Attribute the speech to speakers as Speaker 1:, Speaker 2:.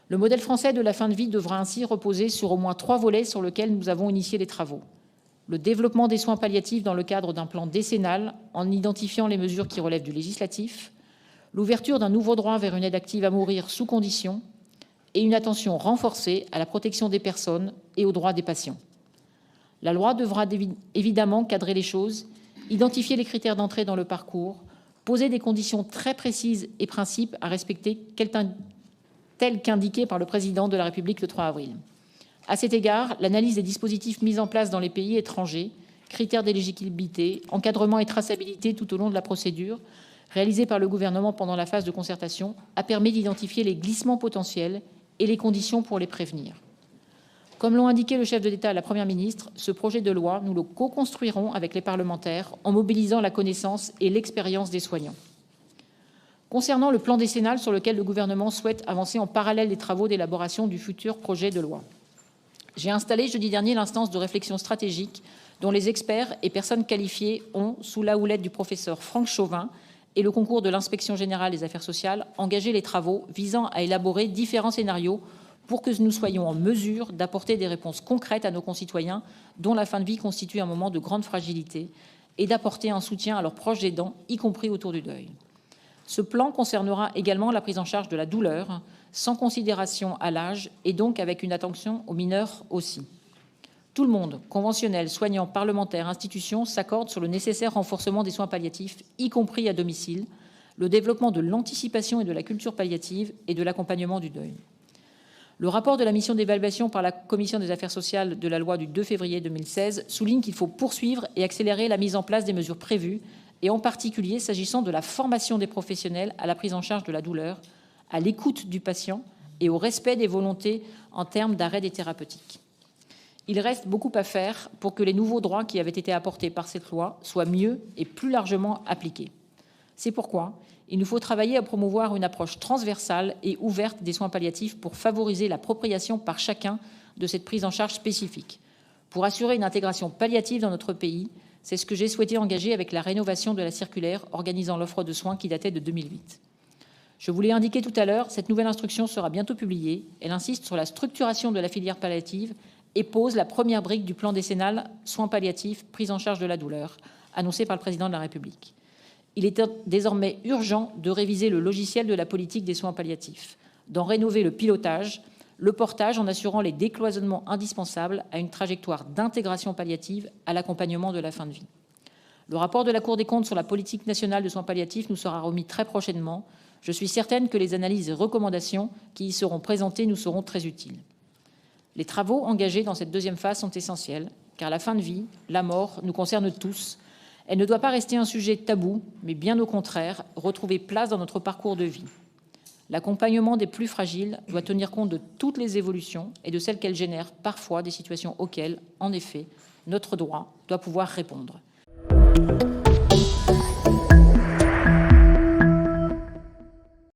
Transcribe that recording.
Speaker 1: Le modèle français de la fin de vie devra ainsi reposer sur au moins 3 volets sur lesquels nous avons initié les travaux. Le développement des soins palliatifs dans le cadre d'un plan décennal en identifiant les mesures qui relèvent du législatif, l'ouverture d'un nouveau droit vers une aide active à mourir sous conditions et une attention renforcée à la protection des personnes et aux droits des patients. La loi devra évidemment cadrer les choses, identifier les critères d'entrée dans le parcours, poser des conditions très précises et principes à respecter tels qu'indiqués par le président de la République le 3 avril. À cet égard, l'analyse des dispositifs mis en place dans les pays étrangers, critères d'éligibilité, encadrement et traçabilité tout au long de la procédure, réalisée par le gouvernement pendant la phase de concertation, a permis d'identifier les glissements potentiels et les conditions pour les prévenir. Comme l'ont indiqué le chef de l'État et la Première ministre, ce projet de loi, nous le co-construirons avec les parlementaires en mobilisant la connaissance et l'expérience des soignants. Concernant le plan décennal sur lequel le gouvernement souhaite avancer en parallèle des travaux d'élaboration du futur projet de loi, j'ai installé jeudi dernier l'instance de réflexion stratégique dont les experts et personnes qualifiées ont, sous la houlette du professeur Franck Chauvin et le concours de l'Inspection générale des affaires sociales, engagé les travaux visant à élaborer différents scénarios pour que nous soyons en mesure d'apporter des réponses concrètes à nos concitoyens dont la fin de vie constitue un moment de grande fragilité et d'apporter un soutien à leurs proches aidants, y compris autour du deuil. Ce plan concernera également la prise en charge de la douleur, sans considération à l'âge et donc avec une attention aux mineurs aussi. Tout le monde, conventionnels, soignants, parlementaires, institutions, s'accorde sur le nécessaire renforcement des soins palliatifs, y compris à domicile, le développement de l'anticipation et de la culture palliative et de l'accompagnement du deuil. Le rapport de la mission d'évaluation par la Commission des affaires sociales de la loi du 2 février 2016 souligne qu'il faut poursuivre et accélérer la mise en place des mesures prévues, et en particulier s'agissant de la formation des professionnels à la prise en charge de la douleur, à l'écoute du patient et au respect des volontés en termes d'arrêt des thérapeutiques. Il reste beaucoup à faire pour que les nouveaux droits qui avaient été apportés par cette loi soient mieux et plus largement appliqués. C'est pourquoi il nous faut travailler à promouvoir une approche transversale et ouverte des soins palliatifs pour favoriser l'appropriation par chacun de cette prise en charge spécifique. Pour assurer une intégration palliative dans notre pays, c'est ce que j'ai souhaité engager avec la rénovation de la circulaire organisant l'offre de soins qui datait de 2008. Je vous l'ai indiqué tout à l'heure, cette nouvelle instruction sera bientôt publiée. Elle insiste sur la structuration de la filière palliative et pose la première brique du plan décennal soins palliatifs, prise en charge de la douleur, annoncé par le président de la République. Il est désormais urgent de réviser le logiciel de la politique des soins palliatifs, d'en rénover le pilotage, le portage en assurant les décloisonnements indispensables à une trajectoire d'intégration palliative à l'accompagnement de la fin de vie. Le rapport de la Cour des comptes sur la politique nationale de soins palliatifs nous sera remis très prochainement. Je suis certaine que les analyses et recommandations qui y seront présentées nous seront très utiles. Les travaux engagés dans cette deuxième phase sont essentiels, car la fin de vie, la mort, nous concerne tous. Elle ne doit pas rester un sujet tabou, mais bien au contraire, retrouver place dans notre parcours de vie. L'accompagnement des plus fragiles doit tenir compte de toutes les évolutions et de celles qu'elles génèrent parfois des situations auxquelles, en effet, notre droit doit pouvoir répondre.